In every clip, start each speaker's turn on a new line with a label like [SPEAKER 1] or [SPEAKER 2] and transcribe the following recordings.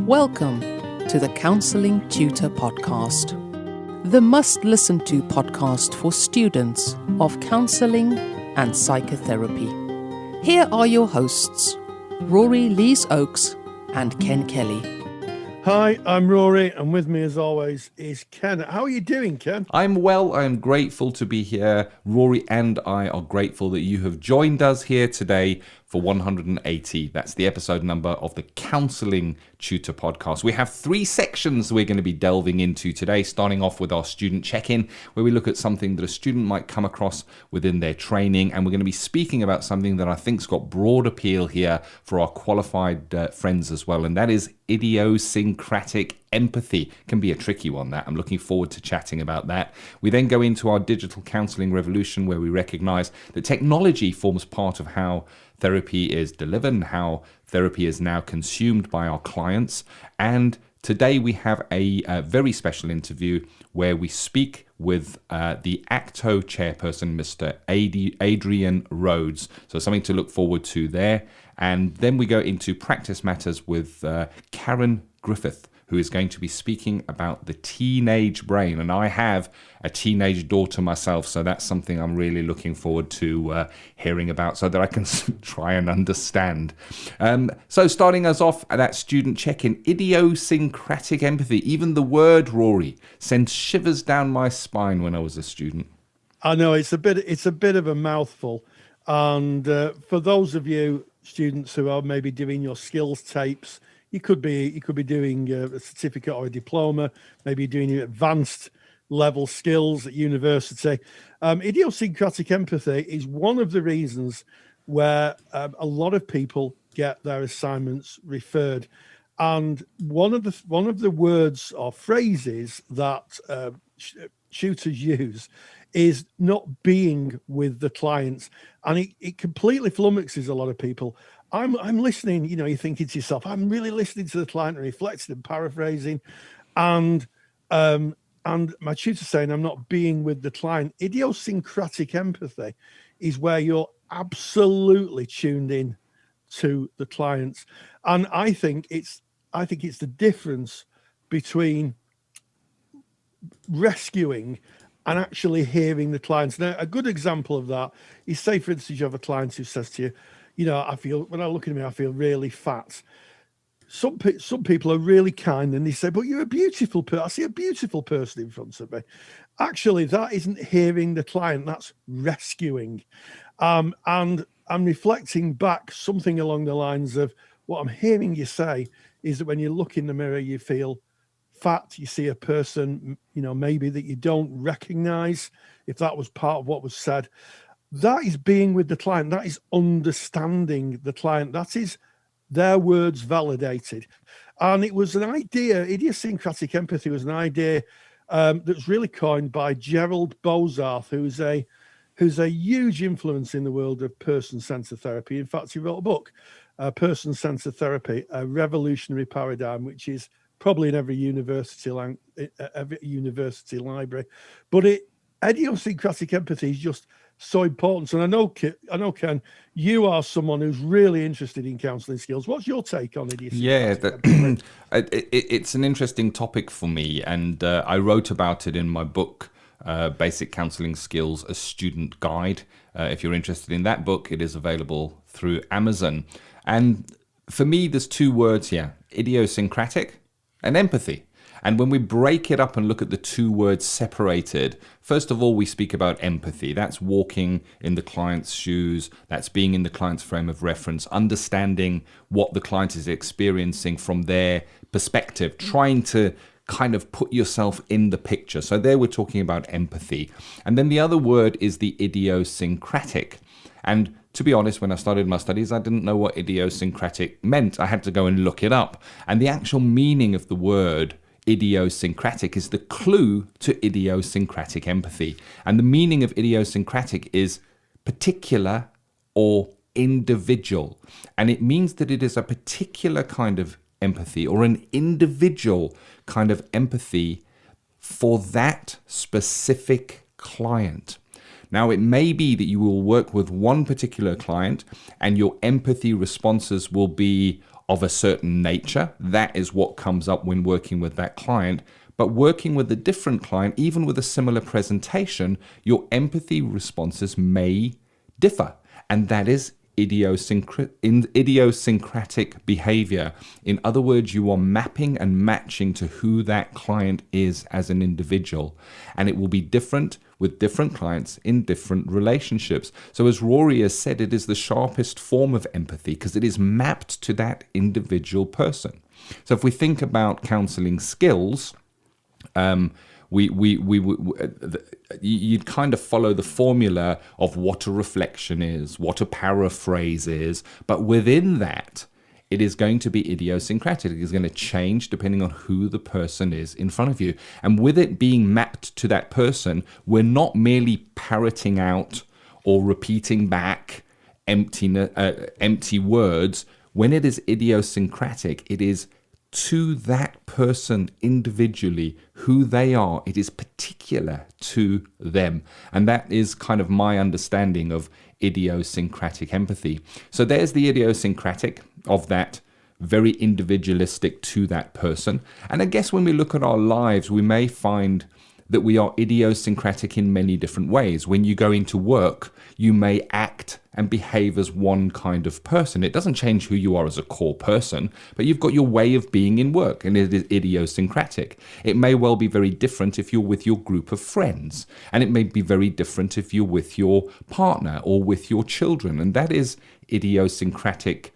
[SPEAKER 1] Welcome to the Counselling Tutor Podcast, the must-listen-to podcast for students of counselling and psychotherapy. Here are your hosts, Rory Lees-Oakes and Ken Kelly.
[SPEAKER 2] Hi, I'm Rory, and with me as always is Ken. How are you doing, Ken?
[SPEAKER 3] I'm well. I'm grateful to be here. Rory and I are grateful that you have joined us here today for 180. That's the episode number of the Counselling Tutor Podcast. We have 3 sections we're going to be delving into today, starting off with our student check-in, where we look at something that a student might come across within their training, and we're going to be speaking about something that I think's got broad appeal here for our qualified friends as well, and that is idiosyncratic empathy. Can be a tricky one, that. I'm looking forward to chatting about that. We then go into our Digital Counselling Revolution, where we recognize that technology forms part of how therapy is delivered and how therapy is now consumed by our clients. And today we have a very special interview where we speak with the ACTO chairperson, Mr. Adrian Rhodes. So something to look forward to there. And then we go into practice matters with Kairen Griffiths, who is going to be speaking about the teenage brain. And I have a teenage daughter myself, so that's something I'm really looking forward to hearing about so that I can try and understand. So starting us off at that student check-in, idiosyncratic empathy. Even the word, Rory, sends shivers down my spine when I was a student.
[SPEAKER 2] I know, it's a bit of a mouthful. And for those of you students who are maybe doing your skills tapes, you could be doing a certificate or a diploma, maybe doing your advanced level skills at university. Idiosyncratic empathy is one of the reasons where a lot of people get their assignments referred. And one of the words or phrases that tutors use is not being with the clients, and it completely flummoxes a lot of people. I'm listening, you're thinking to yourself, I'm really listening to the client and reflecting and paraphrasing, and my tutor's saying I'm not being with the client. Idiosyncratic empathy is where you're absolutely tuned in to the clients, and I think it's the difference between rescuing and actually hearing the clients. Now, a good example of that is, say, for instance, you have a client who says to you, when I look at me, I feel really fat. Some people are really kind and they say, but you're a beautiful person. I see a beautiful person in front of me. Actually, that isn't hearing the client, that's rescuing. And I'm reflecting back something along the lines of what I'm hearing you say is that when you look in the mirror, you feel fat, you see a person, maybe that you don't recognize, if that was part of what was said. That is being with the client. That is understanding the client. That is their words validated. And it was an idea, idiosyncratic empathy was an idea that's really coined by Gerald Bozarth, who's a huge influence in the world of person-centered therapy. In fact, he wrote a book, Person-Centered Therapy, a revolutionary paradigm, which is probably in every university library. But idiosyncratic empathy is just so important. And I know, Ken, you are someone who's really interested in counselling skills. What's your take on idiosyncratic empathy?
[SPEAKER 3] It's an interesting topic for me, and I wrote about it in my book, Basic Counselling Skills, a Student Guide. If you're interested in that book, it is available through Amazon. And for me, there's 2 words here, idiosyncratic and empathy. And when we break it up and look at the 2 words separated, first of all, we speak about empathy. That's walking in the client's shoes. That's being in the client's frame of reference, understanding what the client is experiencing from their perspective, trying to kind of put yourself in the picture. So there we're talking about empathy. And then the other word is the idiosyncratic. And to be honest, when I started my studies, I didn't know what idiosyncratic meant. I had to go and look it up. And the actual meaning of the word idiosyncratic is the clue to idiosyncratic empathy. And the meaning of idiosyncratic is particular or individual. And it means that it is a particular kind of empathy or an individual kind of empathy for that specific client. Now, it may be that you will work with one particular client and your empathy responses will be of a certain nature. That is what comes up when working with that client. But working with a different client, even with a similar presentation, your empathy responses may differ. And that is idiosyncratic behavior. In other words, you are mapping and matching to who that client is as an individual. And it will be different with different clients in different relationships. So as Rory has said, it is the sharpest form of empathy because it is mapped to that individual person. So if we think about counseling skills, you'd kind of follow the formula of what a reflection is, what a paraphrase is, but within that, it is going to be idiosyncratic. It is going to change depending on who the person is in front of you. And with it being mapped to that person, we're not merely parroting out or repeating back empty words. When it is idiosyncratic, it is to that person individually, who they are. It is particular to them. And that is kind of my understanding of idiosyncratic empathy. So there's the idiosyncratic of that, very individualistic to that person. And I guess when we look at our lives, we may find that we are idiosyncratic in many different ways. When you go into work, you may act and behave as one kind of person. It doesn't change who you are as a core person, but you've got your way of being in work, and it is idiosyncratic. It may well be very different if you're with your group of friends, and it may be very different if you're with your partner or with your children, and that is idiosyncratic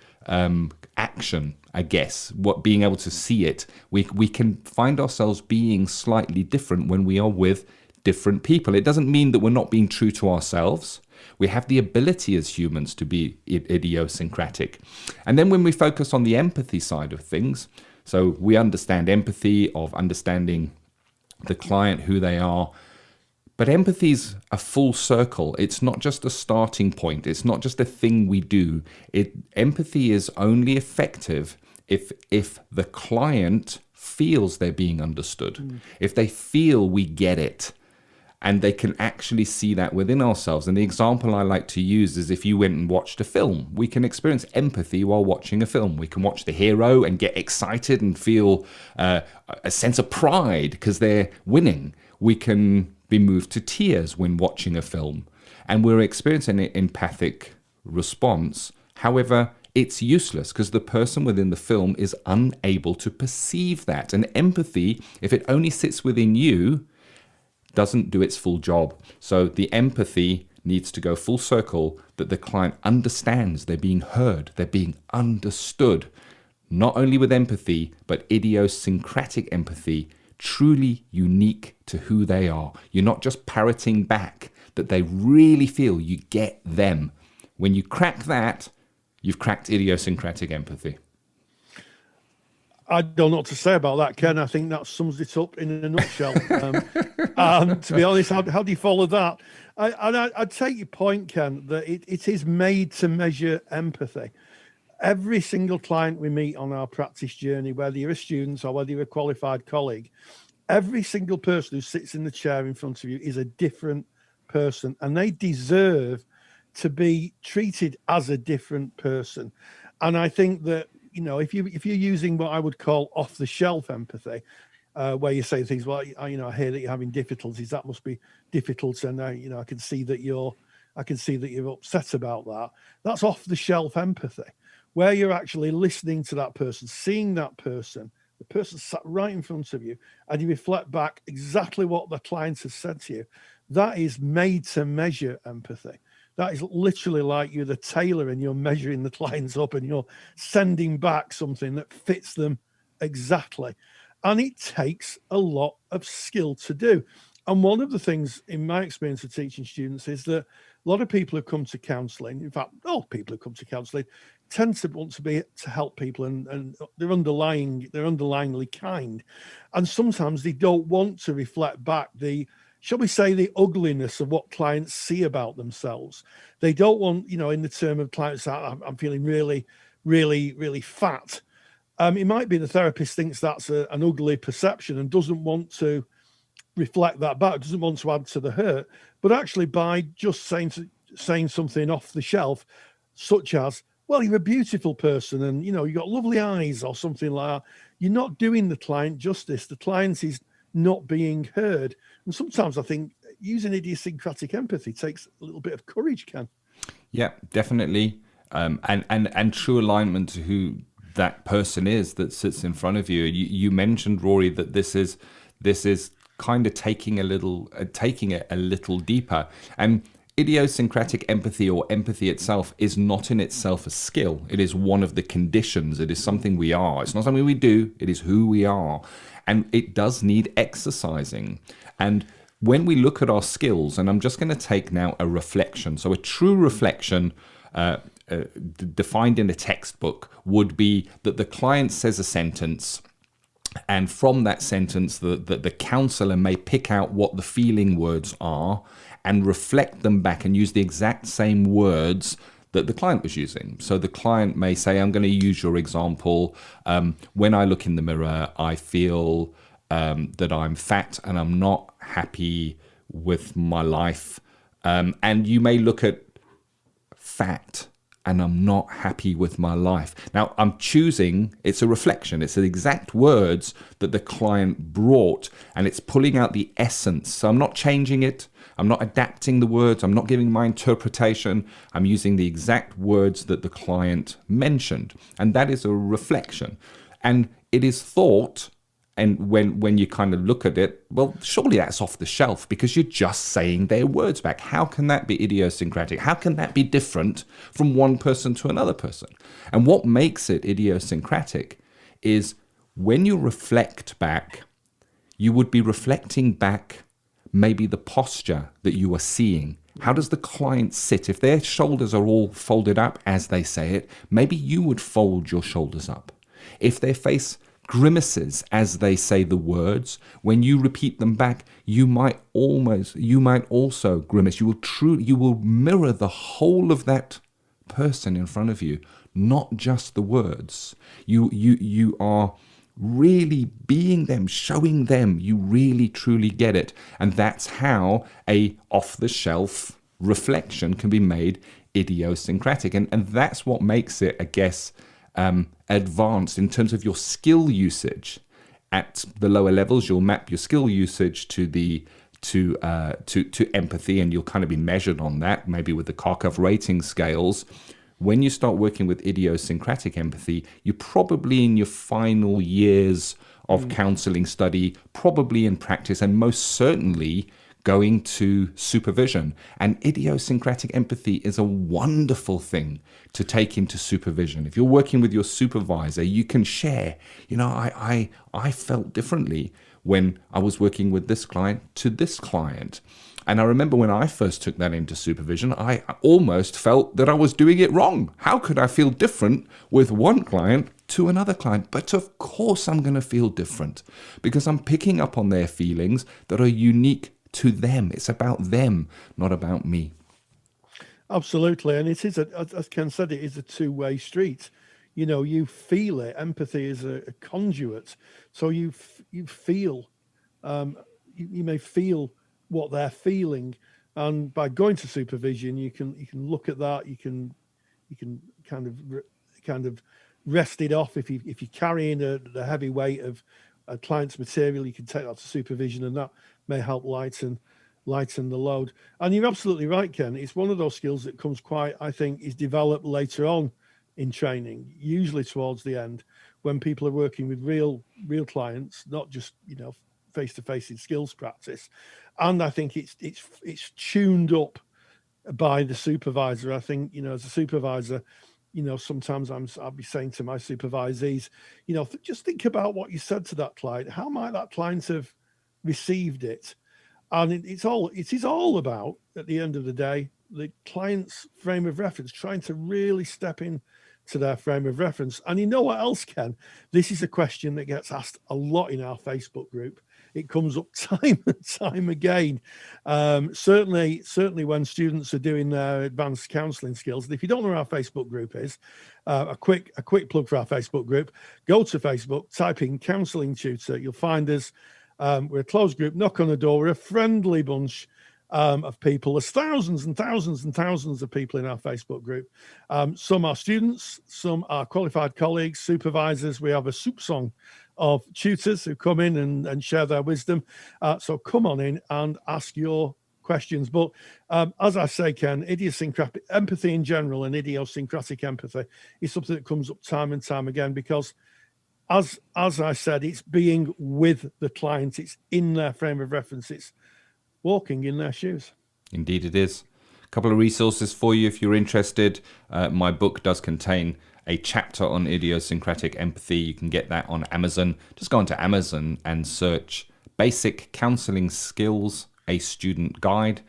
[SPEAKER 3] action, I guess. What being able to see it, we can find ourselves being slightly different when we are with different people. It doesn't mean that we're not being true to ourselves. We have the ability as humans to be idiosyncratic. And then when we focus on the empathy side of things, so we understand empathy of understanding the client, who they are. But empathy's a full circle. It's not just a starting point. It's not just a thing we do. Empathy is only effective if the client feels they're being understood, if they feel we get it, and they can actually see that within ourselves. And the example I like to use is if you went and watched a film. We can experience empathy while watching a film. We can watch the hero and get excited and feel a sense of pride because they're winning. We can be moved to tears when watching a film, and we're experiencing an empathic response. However, it's useless because the person within the film is unable to perceive that. And empathy, if it only sits within you, doesn't do its full job. So the empathy needs to go full circle, that the client understands they're being heard, they're being understood, not only with empathy, but idiosyncratic empathy, truly unique to who they are. You're not just parroting back, that they really feel you get them. When you crack that, you've cracked idiosyncratic empathy.
[SPEAKER 2] I don't know what to say about that, Ken. I think that sums it up in a nutshell. And to be honest, how do you follow that? I'd take your point, Ken, that it is made to measure empathy. Every single client we meet on our practice journey, whether you're a student or whether you're a qualified colleague, every single person who sits in the chair in front of you is a different person, and they deserve to be treated as a different person. And I think that, you know, if you're using what I would call off-the-shelf empathy, where you say things like, I hear that you're having difficulties, that must be difficult, and I can see that you're upset about that. That's off-the-shelf empathy, where you're actually listening to that person, seeing that person, the person sat right in front of you, and you reflect back exactly what the client has said to you. That is made to measure empathy. That is literally like you're the tailor and you're measuring the clients up and you're sending back something that fits them exactly. And it takes a lot of skill to do. And one of the things in my experience of teaching students is that a lot of people who come to counselling, in fact, all people who come to counselling, tend to want to help people, and they're underlyingly kind. And sometimes they don't want to reflect back the, shall we say, the ugliness of what clients see about themselves. They don't want, in the term of clients, I'm feeling really, really, really fat. It might be the therapist thinks that's an ugly perception and doesn't want to reflect that back, doesn't want to add to the hurt, but actually by just saying something off the shelf, such as, well, you're a beautiful person and, you got lovely eyes or something like that. You're not doing the client justice. The client is not being heard. And sometimes I think using idiosyncratic empathy takes a little bit of courage, Ken.
[SPEAKER 3] Yeah, definitely. And true alignment to who that person is that sits in front of you. You mentioned, Rory, that this is kind of taking it a little deeper. And idiosyncratic empathy, or empathy itself, is not in itself a skill. It is one of the conditions. It is something we are. It's not something we do. It is who we are. And it does need exercising. And when we look at our skills, and I'm just going to take now a reflection. So a true reflection, defined in a textbook, would be that the client says a sentence, and from that sentence, the counsellor may pick out what the feeling words are and reflect them back and use the exact same words that the client was using. So the client may say, I'm going to use your example, when I look in the mirror, I feel that I'm fat and I'm not happy with my life. And you may look at fat and I'm not happy with my life. Now, I'm choosing, it's a reflection. It's the exact words that the client brought, and it's pulling out the essence. So I'm not changing it. I'm not adapting the words. I'm not giving my interpretation. I'm using the exact words that the client mentioned. And that is a reflection. And it is thought, and when you kind of look at it, well, surely that's off the shelf because you're just saying their words back. How can that be idiosyncratic? How can that be different from one person to another person? And what makes it idiosyncratic is when you reflect back, you would be reflecting back maybe the posture that you are seeing. How does the client sit? If their shoulders are all folded up, as they say it, maybe you would fold your shoulders up. If their face grimaces as they say the words, when you repeat them back, you might also grimace. You will mirror the whole of that person in front of you, not just the words. You are really being them, showing them you really truly get it. And that's how a off-the-shelf reflection can be made idiosyncratic. And that's what makes it, I guess, advanced in terms of your skill usage. At the lower levels, you'll map your skill usage to empathy, and you'll kind of be measured on that, maybe with the Kharkov rating scales. When you start working with idiosyncratic empathy, you're probably in your final years of counseling study, probably in practice, and most certainly going to supervision. And idiosyncratic empathy is a wonderful thing to take into supervision. If you're working with your supervisor, you can share, I felt differently when I was working with this client to this client. And I remember when I first took that into supervision, I almost felt that I was doing it wrong. How could I feel different with one client to another client? But of course I'm going to feel different because I'm picking up on their feelings that are unique to them. It's about them, not about me.
[SPEAKER 2] Absolutely. And it is, as Ken said, it is a two-way street. You feel it. Empathy is a conduit. So you feel, you may feel what they're feeling. And by going to supervision, you can look at that. You can kind of rest it off. If you're carrying the heavy weight of a client's material, you can take that to supervision, and that may help lighten the load. And you're absolutely right, Ken. It's one of those skills that is developed later on in training, usually towards the end, when people are working with real clients, not just face-to-face in skills practice. And I think it's tuned up by the supervisor. I think as a supervisor, sometimes I'll be saying to my supervisees, just think about what you said to that client. How might that client have received it? And it is all about, at the end of the day, the client's frame of reference, trying to really step in to their frame of reference. And you know what else, Ken? This is a question that gets asked a lot in our Facebook group. It comes up time and time again. Certainly when students are doing their advanced counselling skills. And if you don't know what our Facebook group is, a quick plug for our Facebook group. Go to Facebook, type in Counselling Tutor. You'll find us. We're a closed group. Knock on the door. We're a friendly bunch. of people. There's thousands and thousands and thousands of people in our Facebook group. Some are students, some are qualified colleagues, supervisors. We have a soup song of tutors who come in and share their wisdom. So come on in and ask your questions. But as I say, Ken, idiosyncratic empathy in general and idiosyncratic empathy is something that comes up time and time again, because as I said, it's being with the client, it's in their frame of reference, it's walking in their shoes.
[SPEAKER 3] Indeed it is. A couple of resources for you if you're interested. My book does contain a chapter on idiosyncratic empathy. You can get that on Amazon. Just go onto Amazon and search Basic Counselling Skills, a Student Guide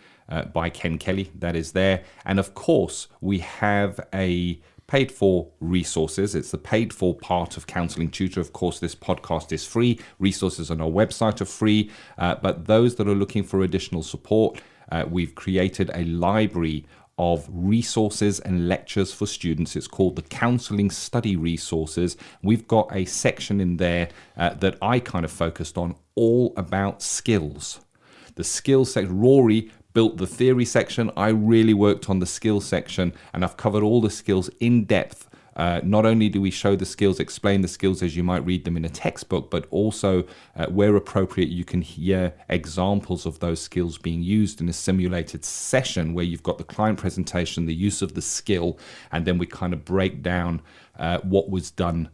[SPEAKER 3] by Ken Kelly. That is there. And of course, we have a paid for resources. It's the paid for part of Counselling Tutor. Of course, this podcast is free. Resources on our website are free. But those that are looking for additional support, we've created a library of resources and lectures for students. It's called the Counselling Study Resources. We've got a section in there that I kind of focused on, all about skills. The skills section. Rory built the theory section. I really worked on the skills section, and I've covered all the skills in depth. Not only do we show the skills, explain the skills as you might read them in a textbook, but also where appropriate, you can hear examples of those skills being used in a simulated session where you've got the client presentation, the use of the skill, and then we kind of break down what was done,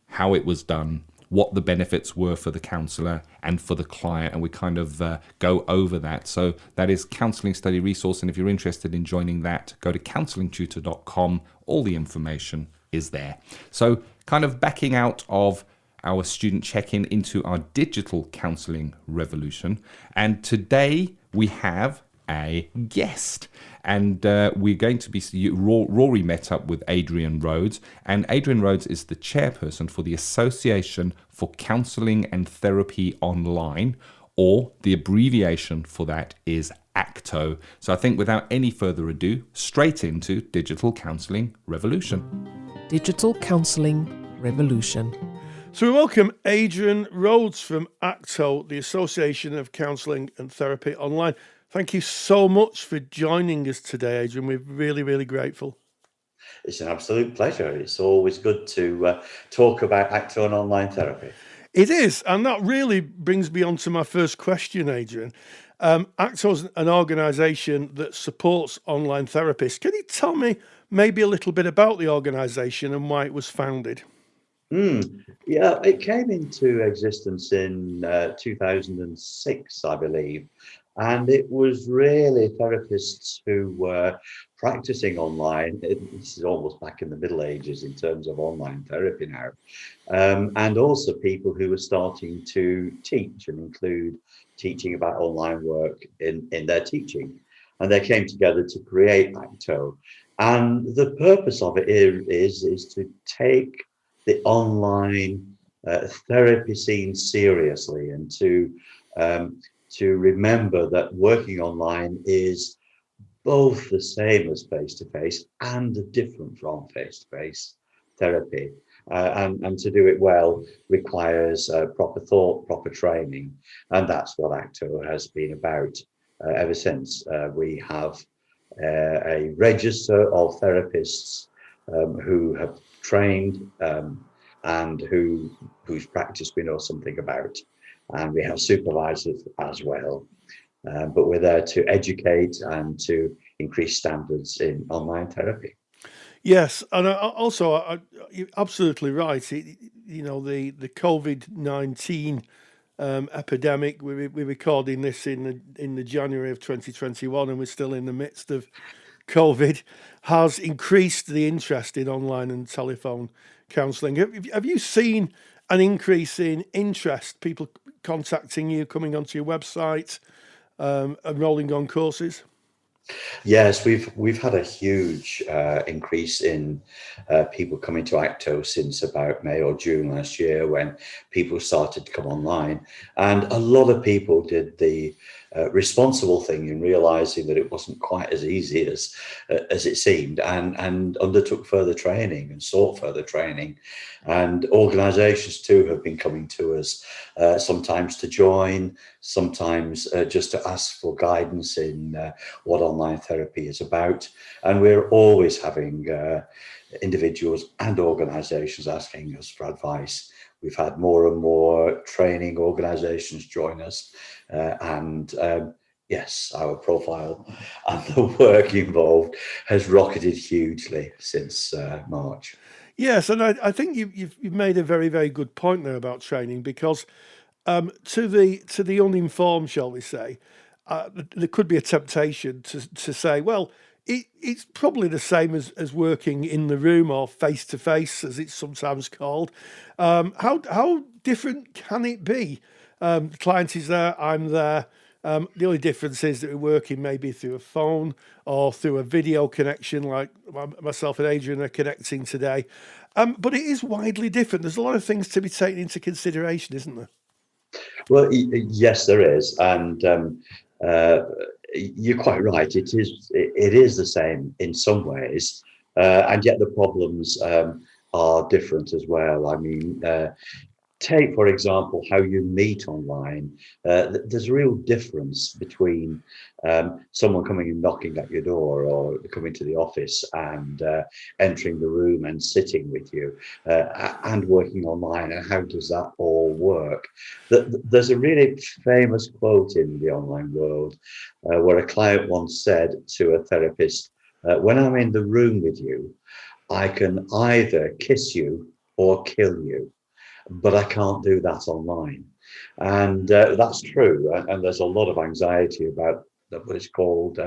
[SPEAKER 3] how it was done, what the benefits were for the counsellor and for the client, and we kind of go over that. So that is Counselling Study Resource, and if you're interested in joining that, go to counsellingtutor.com. All the information is there. So kind of backing out of our student check-in into our Digital Counselling Revolution, and today we have a guest, and we're going to be Rory met up with Adrian Rhodes, and Adrian Rhodes is the chairperson for the Association for Counselling and Therapy Online, or the abbreviation for that is ACTO. So I think without any further ado, straight into Digital Counselling Revolution.
[SPEAKER 1] Digital Counselling Revolution.
[SPEAKER 2] So we welcome Adrian Rhodes from ACTO, the Association of Counselling and Therapy Online. Thank you so much for joining us today, Adrian. We're really, really grateful.
[SPEAKER 4] It's an absolute pleasure. It's always good to talk about ACTO and online therapy.
[SPEAKER 2] It is, and that really brings me on to my first question, Adrian. ACTO is an organisation that supports online therapists. Can you tell me maybe a little bit about the organisation and why it was founded?
[SPEAKER 4] Yeah, it came into existence in 2006, I believe. And it was really therapists who were practicing online. This is almost back in the Middle Ages in terms of online therapy now. And also people who were starting to teach and include teaching about online work in their teaching. And they came together to create ACTO. And the purpose of it is to take the online therapy scene seriously, and to remember that working online is both the same as face-to-face and different from face-to-face therapy. And to do it well requires proper thought, proper training. And that's what ACTO has been about ever since. We have a register of therapists who have trained and whose practice we know something about. And we have supervisors as well. But we're there to educate and to increase standards in online therapy.
[SPEAKER 2] Yes, and you're absolutely right. The COVID-19 epidemic, we're recording this in the January of 2021, and we're still in the midst of COVID, has increased the interest in online and telephone counselling. Have you seen an increase in interest, people contacting you, coming onto your website, enrolling on courses?
[SPEAKER 4] Yes, we've had a huge increase in people coming to ACTO since about May or June last year, when people started to come online, and a lot of people did the responsible thing in realizing that it wasn't quite as easy as it seemed, and undertook further training and sought further training. And organizations too have been coming to us, sometimes to join, sometimes just to ask for guidance in what online therapy is about. And we're always having individuals and organizations asking us for advice. We've had more and more training organizations join us, yes, our profile and the work involved has rocketed hugely since March.
[SPEAKER 2] Yes, and I think you've made a very, very good point there about training, because to the uninformed, shall we say, there could be a temptation to say, well, it's probably the same as working in the room, or face to face, as it's sometimes called. How different can it be? The client is there, I'm there. The only difference is that we're working maybe through a phone or through a video connection, like myself and Adrian are connecting today. But it is widely different. There's a lot of things to be taken into consideration, isn't there?
[SPEAKER 4] Well, yes, there is, and you're quite right. It is the same in some ways, and yet the problems are different as well. I mean, take, for example, how you meet online. There's a real difference between someone coming and knocking at your door, or coming to the office and entering the room and sitting with you, and working online. And how does that all work? There's a really famous quote in the online world where a client once said to a therapist, when I'm in the room with you, I can either kiss you or kill you, but I can't do that online. And that's true. And there's a lot of anxiety about what is called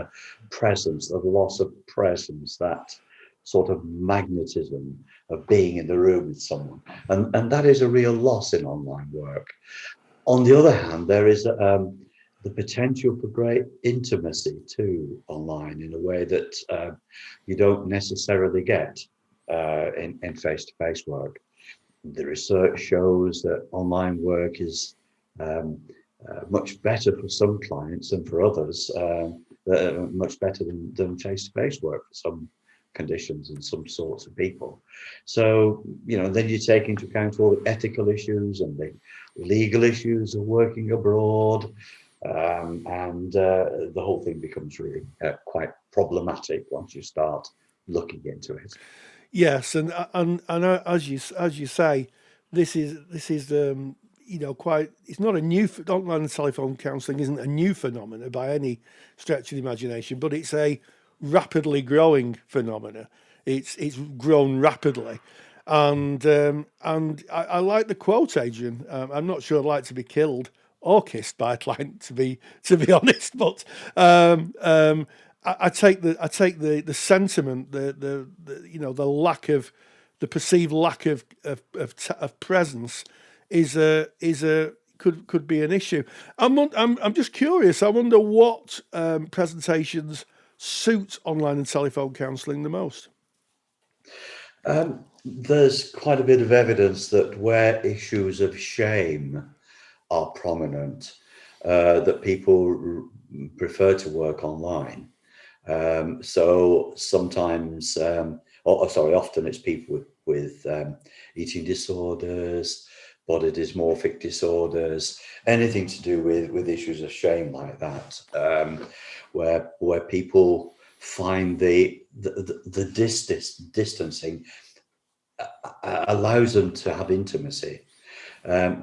[SPEAKER 4] presence, the loss of presence, that sort of magnetism of being in the room with someone. And that is a real loss in online work. On the other hand, there is the potential for great intimacy too online, in a way that you don't necessarily get in face-to-face work. The research shows that online work is much better for some clients than for others, much better than face-to-face work for some conditions and some sorts of people. So, then you take into account all the ethical issues and the legal issues of working abroad, and the whole thing becomes really quite problematic once you start looking into it.
[SPEAKER 2] Yes, and as you say, this is quite. It's not a new. Online and telephone counselling isn't a new phenomenon by any stretch of the imagination, but it's a rapidly growing phenomena. It's grown rapidly, and I like the quote, Adrian. I'm not sure I'd like to be killed or kissed by a client, to be honest, but I take the sentiment, the lack of, the perceived lack of presence could be an issue. I'm just curious. I wonder what presentations suit online and telephone counselling the most.
[SPEAKER 4] There's quite a bit of evidence that where issues of shame are prominent, that people prefer to work online. So sometimes, often it's people with eating disorders, body dysmorphic disorders, anything to do with issues of shame like that, where people find the distancing allows them to have intimacy.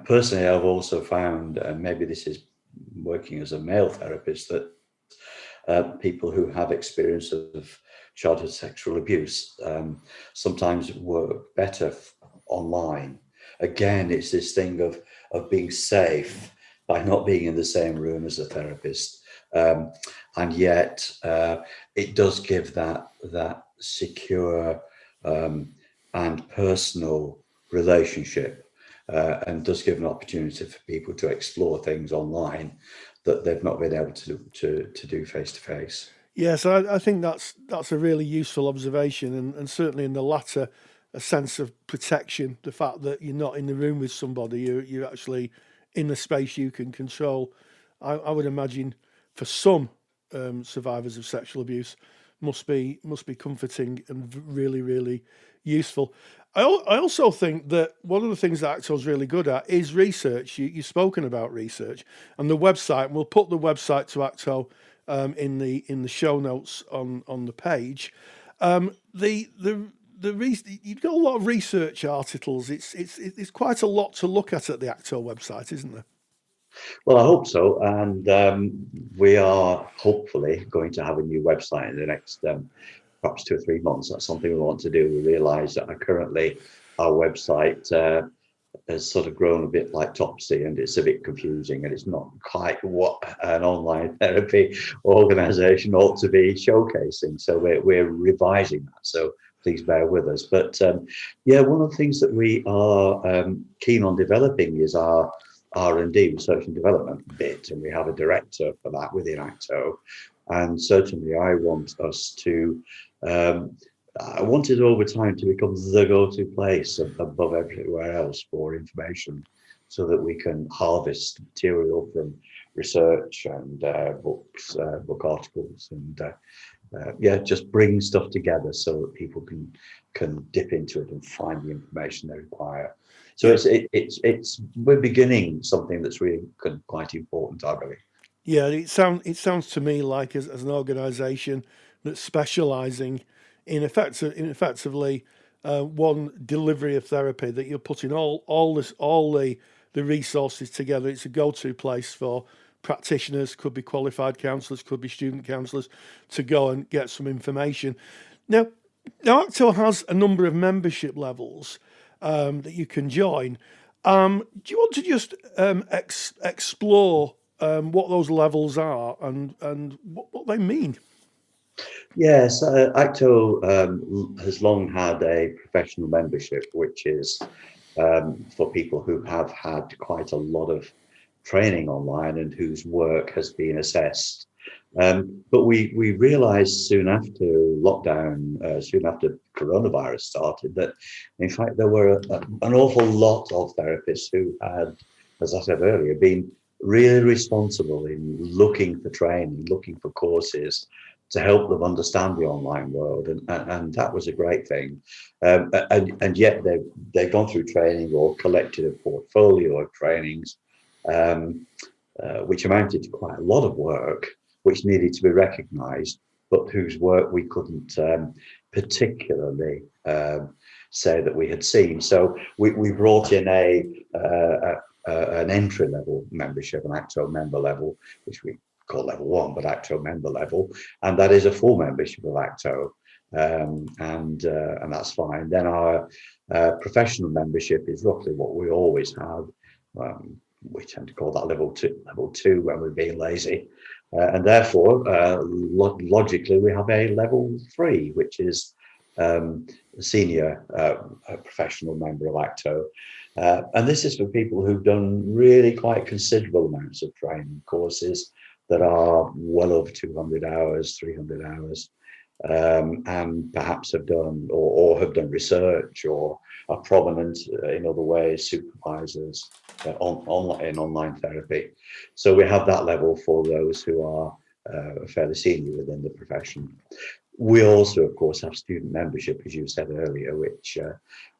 [SPEAKER 4] Personally, I've also found, and maybe this is working as a male therapist, that people who have experience of childhood sexual abuse sometimes work better online. Again, it's this thing of being safe by not being in the same room as a therapist, and yet it does give that secure and personal relationship, and does give an opportunity for people to explore things online that they've not been able to do face to face.
[SPEAKER 2] Yes, I think that's a really useful observation, and certainly in the latter, a sense of protection. The fact that you're not in the room with somebody, you're actually in the space you can control. I would imagine for some survivors of sexual abuse must be comforting and really, really useful. I also think that one of the things that ACTO is really good at is research. You've spoken about research, and the website. We'll put the website to ACTO in the show notes on the page. You've got a lot of research articles. It's quite a lot to look at the ACTO website, isn't there?
[SPEAKER 4] Well, I hope so, and we are hopefully going to have a new website in the next perhaps 2 or 3 months. That's something we want to do. We realise that currently our website has sort of grown a bit like Topsy, and it's a bit confusing, and it's not quite what an online therapy organisation ought to be showcasing. So we're revising that. So please bear with us. But one of the things that we are keen on developing is our R&D, research and development bit, and we have a director for that within ACTO. And certainly I want us to, I want it over time to become the go-to place above everywhere else for information, so that we can harvest material from research and books, book articles, and just bring stuff together so that people can dip into it and find the information they require. So we're beginning something that's really quite important, I believe.
[SPEAKER 2] Yeah, it sounds to me like as an organisation that's specialising in effectively one delivery of therapy, that you're putting all the resources together. It's a go-to place for practitioners, could be qualified counsellors, could be student counsellors, to go and get some information. Now ACTO has a number of membership levels that you can join. Do you want to just explore what those levels are and what they mean?
[SPEAKER 4] Yes, ACTO has long had a professional membership, which is for people who have had quite a lot of training online and whose work has been assessed. But we realised soon after lockdown, soon after coronavirus started, that in fact there were an awful lot of therapists who had, as I said earlier, been really responsible in looking for training, looking for courses to help them understand the online world, and that was a great thing. And yet they've gone through training or collected a portfolio of trainings, which amounted to quite a lot of work, which needed to be recognised, but whose work we couldn't particularly say that we had seen. So we brought in an entry-level membership, an ACTO member level, which we call level 1, but ACTO member level, and that is a full membership of ACTO, and that's fine. Then our professional membership is roughly what we always have. We tend to call that level 2 when we're being lazy. And therefore, logically, we have a level 3, which is a senior professional member of ACTO. And this is for people who've done really quite considerable amounts of training courses that are well over 200 hours, 300 hours, and perhaps have done or have done research or are prominent in other ways, supervisors in online therapy. So we have that level for those who are fairly senior within the profession. We also, of course, have student membership, as you said earlier, which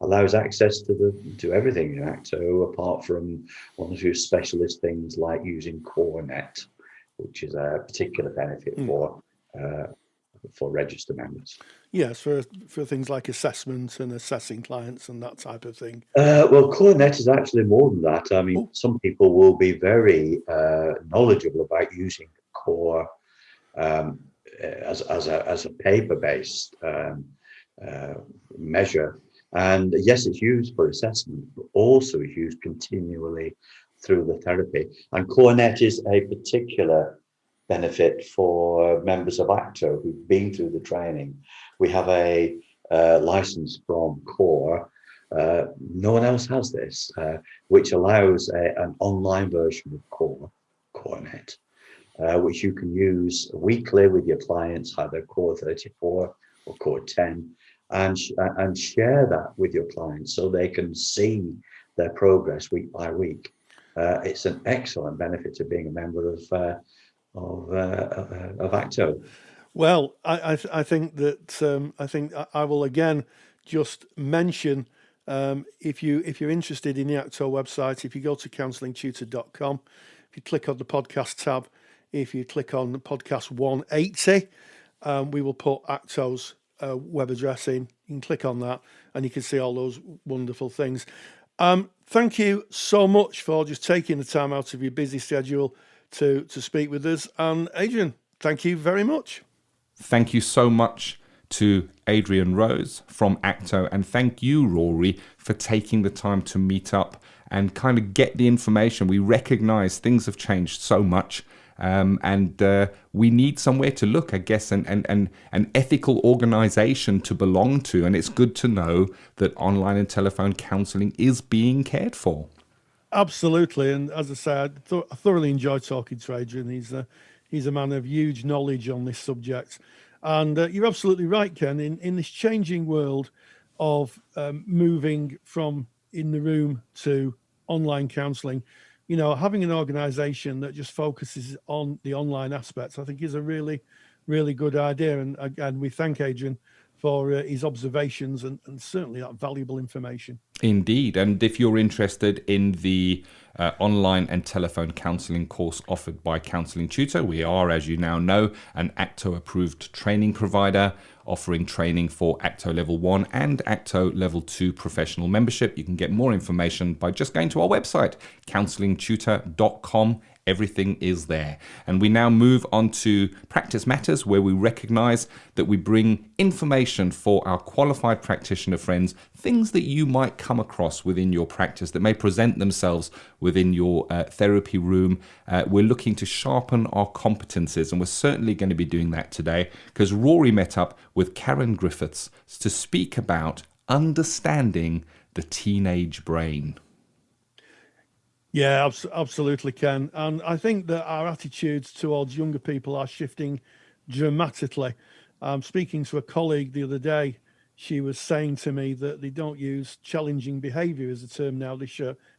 [SPEAKER 4] allows access to everything in ACTO, apart from one or two specialist things like using CoreNet, which is a particular benefit for registered members.
[SPEAKER 2] Yes, for things like assessment and assessing clients and that type of thing.
[SPEAKER 4] Well, CoreNet is actually more than that. I mean, some people will be very knowledgeable about using Core as a paper-based measure. And yes, it's used for assessment, but also it's used continually through the therapy. And CoreNet is a particular benefit for members of ACTO who've been through the training. We have a license from Core. No one else has this, which allows an online version of CoreNet, which you can use weekly with your clients, either Core 34 or Core 10, and share that with your clients so they can see their progress week by week. It's an excellent benefit of being a member of ACTO.
[SPEAKER 2] Well, I think that I will again just mention, if you're interested in the ACTO website, if you go to counsellingtutor.com, if you click on the podcast tab, if you click on the podcast 180, we will put ACTO's web address in. You can click on that and you can see all those wonderful things. Thank you so much for just taking the time out of your busy schedule to speak with us. And Adrian, thank you very much.
[SPEAKER 3] Thank you so much to Adrian Rhodes from ACTO, and thank you, Rory, for taking the time to meet up and kind of get the information. We recognize things have changed so much, and we need somewhere to look, I guess, and an ethical organization to belong to. And it's good to know that online and telephone counseling is being cared for.
[SPEAKER 2] Absolutely. And as I said, I thoroughly enjoyed talking to Adrian. He's a man of huge knowledge on this subject. And you're absolutely right, Ken. In this changing world of moving from in the room to online counselling, having an organisation that just focuses on the online aspects, I think is a really, really good idea. And again, we thank Adrian for his observations and certainly that valuable information.
[SPEAKER 3] Indeed. And if you're interested in the online and telephone counselling course offered by Counselling Tutor, we are, as you now know, an ACTO approved training provider offering training for ACTO Level 1 and ACTO Level 2 professional membership. You can get more information by just going to our website, counsellingtutor.com. Everything is there. And we now move on to Practice Matters, where we recognize that we bring information for our qualified practitioner friends, things that you might come across within your practice that may present themselves within your therapy room. We're looking to sharpen our competencies, and we're certainly going to be doing that today because Rory met up with Kairen Griffiths to speak about understanding the teenage brain.
[SPEAKER 2] Yeah, absolutely, Ken. And I think that our attitudes towards younger people are shifting dramatically. Speaking to a colleague the other day, she was saying to me that they don't use challenging behaviour as a term now. They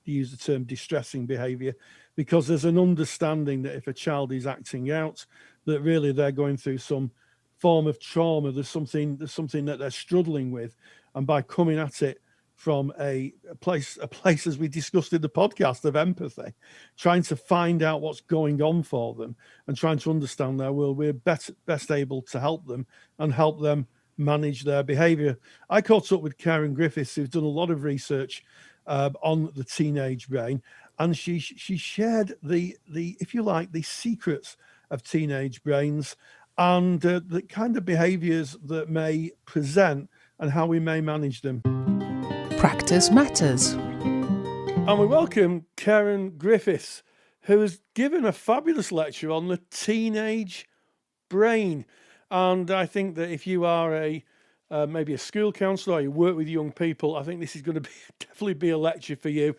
[SPEAKER 2] use the term distressing behaviour because there's an understanding that if a child is acting out, that really they're going through some form of trauma. There's something that they're struggling with, and by coming at it from a place as we discussed in the podcast of empathy, trying to find out what's going on for them and trying to understand their world, we're best able to help them and help them manage their behaviour. I caught up with Kairen Griffiths, who's done a lot of research on the teenage brain, and she shared the if you like the secrets of teenage brains and the kind of behaviours that may present and how we may manage them.
[SPEAKER 1] Practice Matters.
[SPEAKER 2] And we welcome Kairen Griffiths, who has given a fabulous lecture on the teenage brain. And I think that if you are maybe a school counsellor or you work with young people, I think this is going to definitely be a lecture for you.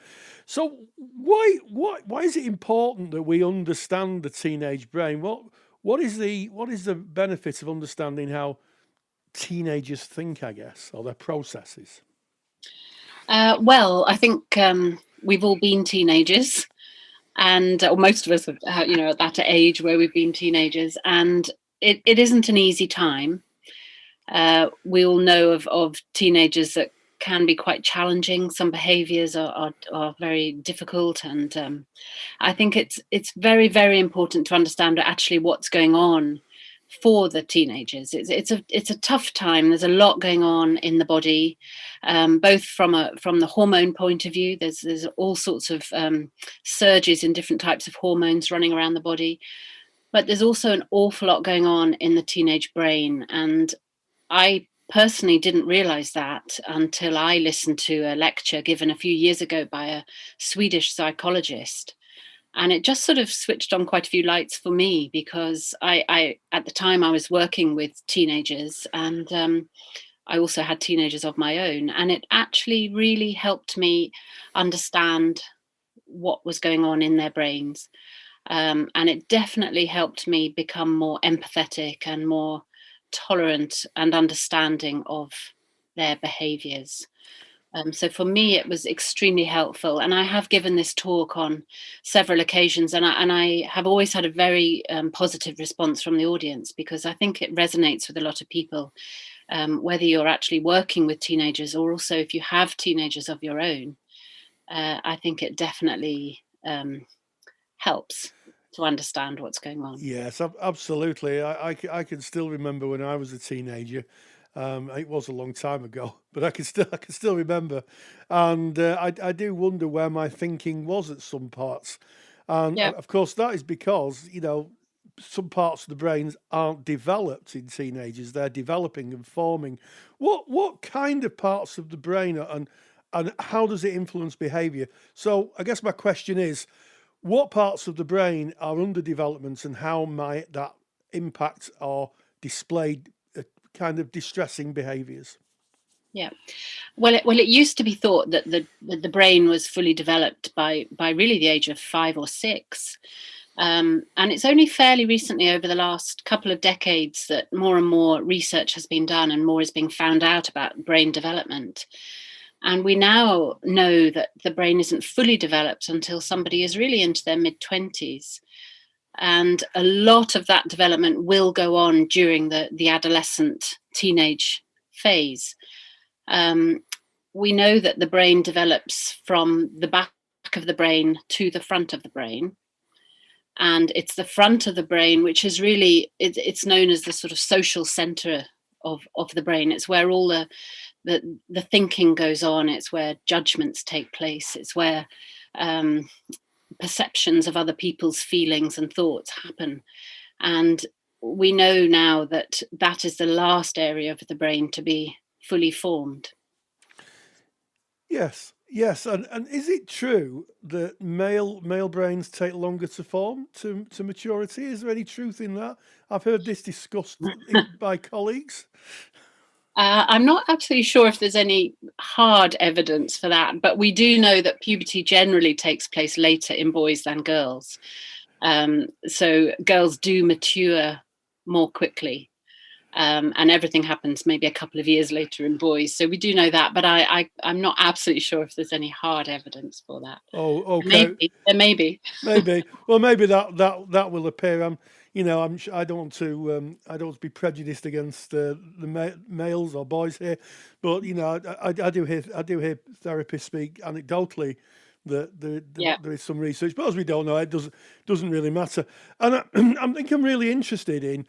[SPEAKER 2] So why is it important that we understand the teenage brain? What is the benefit of understanding how teenagers think, I guess, or their processes?
[SPEAKER 5] Well, I think we've all been teenagers, or most of us, at that age where we've been teenagers, and it isn't an easy time. We all know of teenagers that can be quite challenging. Some behaviours are very difficult, and I think it's very, very important to understand actually what's going on for the teenagers. It's a tough time. There's a lot going on in the body, both from the hormone point of view. There's all sorts of surges in different types of hormones running around the body, but there's also an awful lot going on in the teenage brain. And I personally didn't realize that until I listened to a lecture given a few years ago by a Swedish psychologist. And it just sort of switched on quite a few lights for me, because I at the time I was working with teenagers, and I also had teenagers of my own. And it actually really helped me understand what was going on in their brains. And it definitely helped me become more empathetic and more tolerant and understanding of their behaviours. So for me, it was extremely helpful, and I have given this talk on several occasions, and I have always had a very positive response from the audience, because I think it resonates with a lot of people, whether you're actually working with teenagers or also if you have teenagers of your own. I think it definitely helps to understand what's going on.
[SPEAKER 2] Yes, absolutely. I can still remember when I was a teenager. It was a long time ago, but I can still remember, and I do wonder where my thinking was at some parts, and
[SPEAKER 5] Yeah.
[SPEAKER 2] of course that is because some parts of the brains aren't developed in teenagers; they're developing and forming. What kind of parts of the brain and how does it influence behaviour? So I guess my question is, what parts of the brain are under development and how might that impact or display kind of distressing behaviours?
[SPEAKER 5] Yeah. Well, it used to be thought that the brain was fully developed by really the age of 5 or 6. And it's only fairly recently, over the last couple of decades, that more and more research has been done and more is being found out about brain development. And we now know that the brain isn't fully developed until somebody is really into their mid-20s. And a lot of that development will go on during the adolescent teenage phase. We know that the brain develops from the back of the brain to the front of the brain. And it's the front of the brain which is really, it's known as the sort of social center of the brain. It's where all the thinking goes on. It's where judgments take place. It's where perceptions of other people's feelings and thoughts happen. And we know now that that is the last area of the brain to be fully formed.
[SPEAKER 2] Yes, and is it true that male brains take longer to form to maturity? Is there any truth in that? I've heard this discussed by colleagues.
[SPEAKER 5] I'm not absolutely sure if there's any hard evidence for that, but we do know that puberty generally takes place later in boys than girls. So girls do mature more quickly, and everything happens maybe a couple of years later in boys. So we do know that, but I'm not absolutely sure if there's any hard evidence for that.
[SPEAKER 2] Oh, okay.
[SPEAKER 5] Maybe.
[SPEAKER 2] Maybe. Well, maybe that will appear. I don't want to be prejudiced against the males or boys here, but I do hear therapists speak anecdotally that there is some research, but as we don't know, it doesn't really matter. And I think I'm really interested in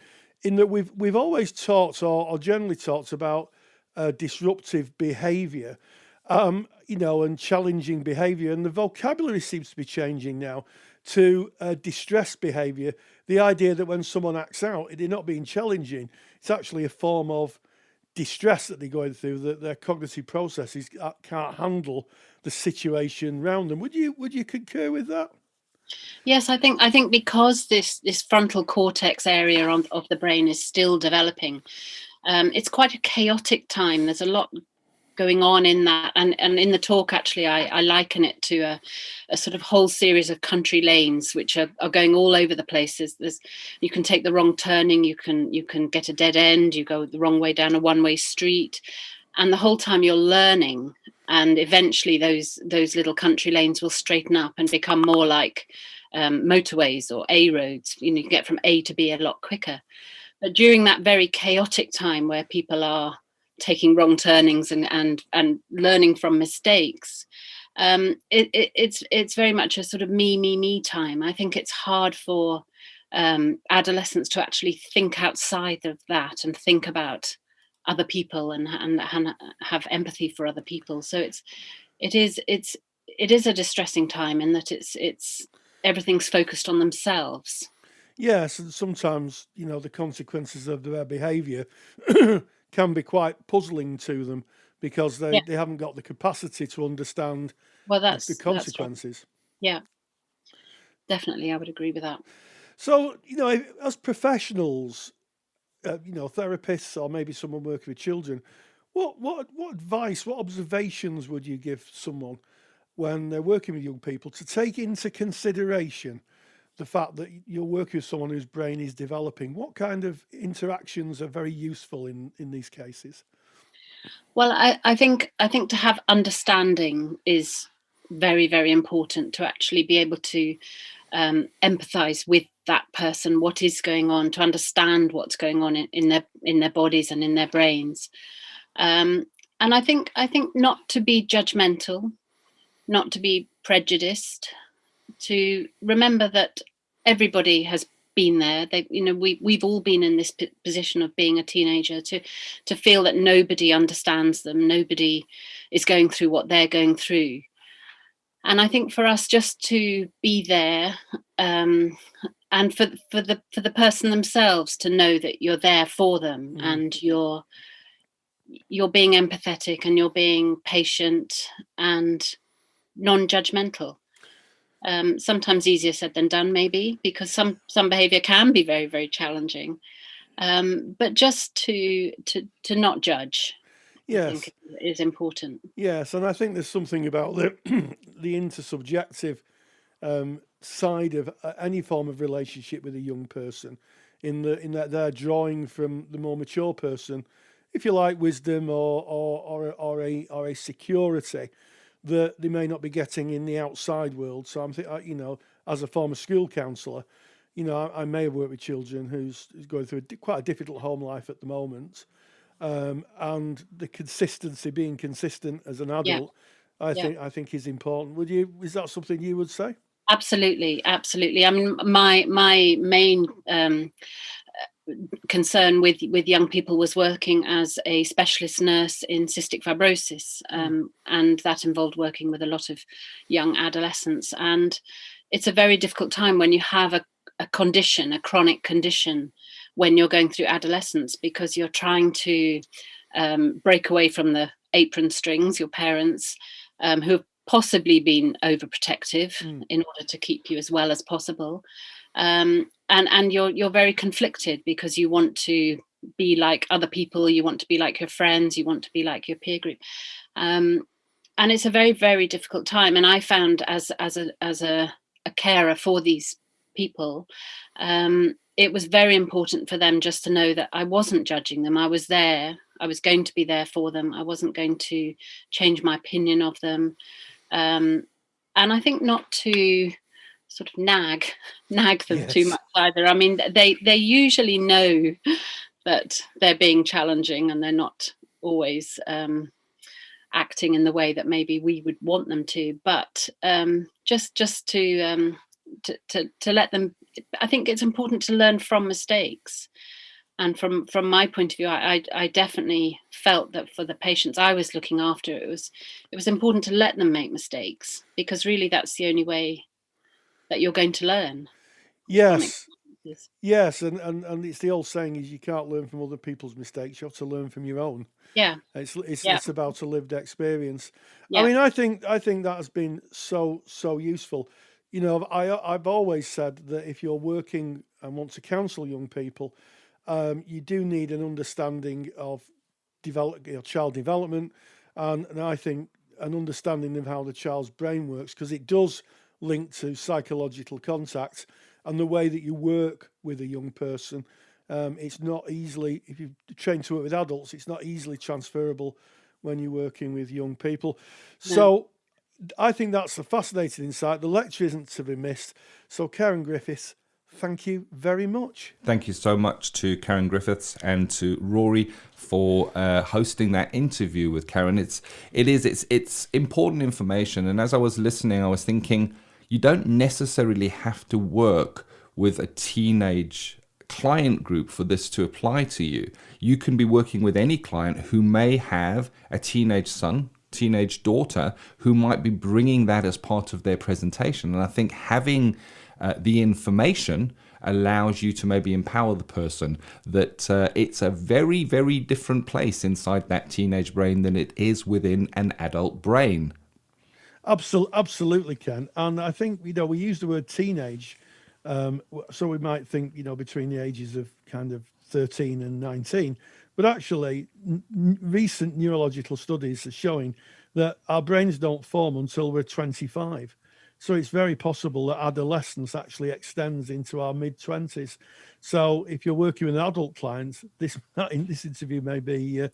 [SPEAKER 2] that we've always talked or generally talked about disruptive behaviour. And challenging behaviour, and the vocabulary seems to be changing now to distress behaviour. The idea that when someone acts out, they're not being challenging; it's actually a form of distress that they're going through. That their cognitive processes can't handle the situation around them. Would you concur with that?
[SPEAKER 5] Yes, I think because this frontal cortex area of the brain is still developing, it's quite a chaotic time. There's a lot going on in that, and in the talk actually I liken it to a sort of whole series of country lanes which are going all over the places. You can take the wrong turning, you can get a dead end, you go the wrong way down a one-way street, and the whole time you're learning, and eventually those little country lanes will straighten up and become more like motorways or A roads. You can get from A to B a lot quicker. But during that very chaotic time where people are taking wrong turnings and learning from mistakes, it's very much a sort of me time. I think it's hard for adolescents to actually think outside of that and think about other people and have empathy for other people. So it is a distressing time in that it's everything's focused on themselves.
[SPEAKER 2] Yes, and sometimes the consequences of their behaviour can be quite puzzling to them because they haven't got the capacity to understand the consequences.
[SPEAKER 5] Yeah, definitely, I would agree with that.
[SPEAKER 2] So, as professionals, therapists or maybe someone working with children, what advice, what observations would you give someone when they're working with young people to take into consideration the fact that you're working with someone whose brain is developing? What kind of interactions are very useful in these cases?
[SPEAKER 5] Well, I think to have understanding is very, very important, to actually be able to empathize with that person, what is going on, to understand what's going on in their bodies and in their brains. And I think not to be judgmental, not to be prejudiced, to remember that everybody has been there. We've all been in this position of being a teenager, to feel that nobody understands them, nobody is going through what they're going through. And I think for us just to be there, and for the person themselves to know that you're there for them, and you're being empathetic, and you're being patient and non-judgmental. Sometimes easier said than done, maybe, because some behavior can be very, very challenging. But just to not judge,
[SPEAKER 2] Yes,
[SPEAKER 5] I think is important.
[SPEAKER 2] Yes, and I think there's something about the intersubjective side of any form of relationship with a young person, in that they're drawing from the more mature person, if you like, wisdom or a security that they may not be getting in the outside world. So I'm thinking, as a former school counsellor, I may have worked with children who's going through quite a difficult home life at the moment. And the consistency, being consistent as an adult, I think is important. Is that something you would say?
[SPEAKER 5] Absolutely. I mean, my main concern with young people was working as a specialist nurse in cystic fibrosis, and that involved working with a lot of young adolescents. And it's a very difficult time when you have a condition, a chronic condition, when you're going through adolescence, because you're trying to break away from the apron strings, your parents, who have possibly been overprotective in order to keep you as well as possible. And you're very conflicted, because you want to be like other people, you want to be like your friends, you want to be like your peer group. And it's a very, very difficult time. And I found as a carer for these people, it was very important for them just to know that I wasn't judging them. I was there. I was going to be there for them. I wasn't going to change my opinion of them. And I think not to sort of nag them too much either. I mean, they usually know that they're being challenging, and they're not always acting in the way that maybe we would want them to. But just to let them. I think it's important to learn from mistakes. And from my point of view, I definitely felt that for the patients I was looking after, it was important to let them make mistakes, because really that's the only way that you're going to learn.
[SPEAKER 2] Yes. Yes, and it's the old saying is you can't learn from other people's mistakes, you have to learn from your own.
[SPEAKER 5] Yeah.
[SPEAKER 2] It's about a lived experience.
[SPEAKER 5] Yeah.
[SPEAKER 2] I mean, I think that has been so useful. I've always said that if you're working and want to counsel young people, you do need an understanding of child development, and I think an understanding of how the child's brain works, because it does link to psychological contact and the way that you work with a young person. It's not easily, if you train to work with adults, it's not easily transferable when you're working with young people. No. So I think that's a fascinating insight. The lecture isn't to be missed. So Kairen Griffiths, thank you very much.
[SPEAKER 3] Thank you so much to Kairen Griffiths and to Rory for hosting that interview with Kairen. It's important information. And as I was listening, I was thinking, you don't necessarily have to work with a teenage client group for this to apply to you. You can be working with any client who may have a teenage son, teenage daughter, who might be bringing that as part of their presentation. And I think having the information allows you to maybe empower the person that it's a very, very different place inside that teenage brain than it is within an adult brain.
[SPEAKER 2] Absolutely, Ken. And I think, we use the word teenage, so we might think, between the ages of kind of 13 and 19. But actually, recent neurological studies are showing that our brains don't form until we're 25. So it's very possible that adolescence actually extends into our mid-20s. So if you're working with adult clients, this interview may be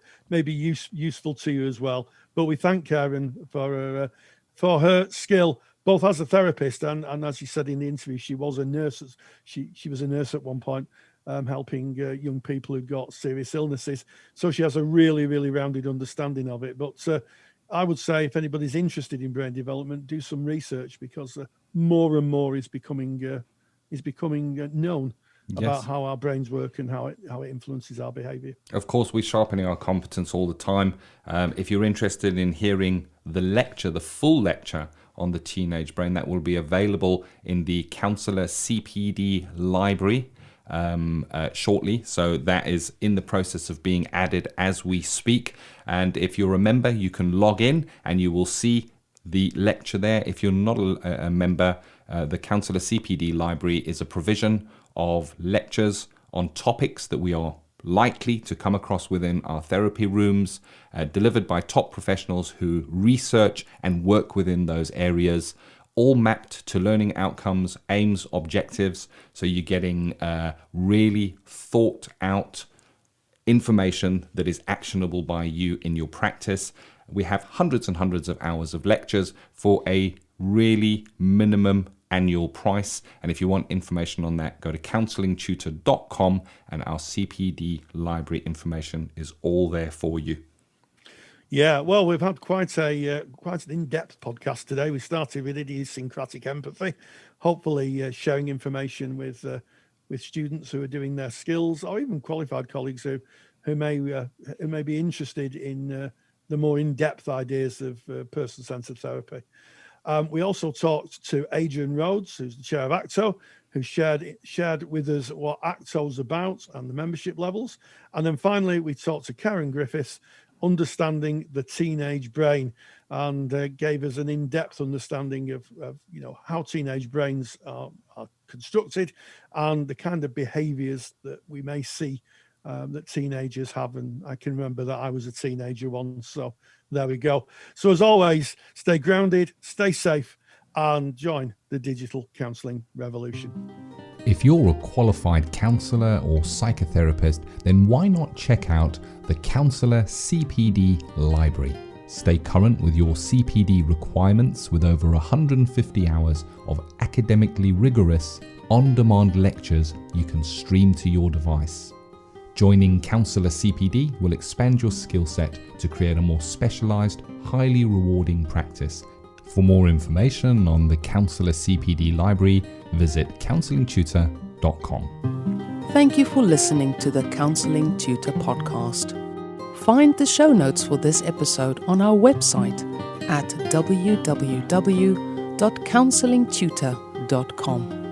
[SPEAKER 2] useful to you as well. But we thank Kairen for her skill, both as a therapist and as she said in the interview, she was a nurse. She was a nurse at one point, helping young people who've got serious illnesses. So she has a really, really rounded understanding of it. But I would say if anybody's interested in brain development, do some research, because more and more is becoming known about how our brains work and how it influences our behavior.
[SPEAKER 3] Of course, we're sharpening our competence all the time. If you're interested in hearing the full lecture on the teenage brain, that will be available in the Counsellor CPD library shortly. So that is in the process of being added as we speak. And if you're a member, you can log in and you will see the lecture there. If you're not a member, the Counselor CPD library is a provision of lectures on topics that we are likely to come across within our therapy rooms, delivered by top professionals who research and work within those areas, all mapped to learning outcomes, aims, objectives. So you're getting really thought out information that is actionable by you in your practice. We have hundreds and hundreds of hours of lectures for a really minimum annual price. And if you want information on that, go to counsellingtutor.com, and our CPD library information is all there for you.
[SPEAKER 2] Yeah, well, we've had quite an in-depth podcast today. We started with idiosyncratic empathy, hopefully sharing information with students who are doing their skills, or even qualified colleagues who may be interested in the more in-depth ideas of person-centered therapy. We also talked to Adrian Rhodes, who's the chair of ACTO, who shared with us what ACTO is about and the membership levels. And then finally, we talked to Kairen Griffiths, understanding the teenage brain, and gave us an in-depth understanding of how teenage brains are constructed and the kind of behaviors that we may see that teenagers have. And I can remember that I was a teenager once, so there we go. So as always, stay grounded, stay safe, and join the digital counselling revolution.
[SPEAKER 3] If you're a qualified counsellor or psychotherapist, then why not check out the Counselor CPD library? Stay current with your CPD requirements with over 150 hours of academically rigorous, on-demand lectures you can stream to your device. Joining Counselor CPD will expand your skill set to create a more specialised, highly rewarding practice. For more information on the Counselor CPD library, visit counsellingtutor.com.
[SPEAKER 1] Thank you for listening to the Counselling Tutor Podcast. Find the show notes for this episode on our website at www.counsellingtutor.com.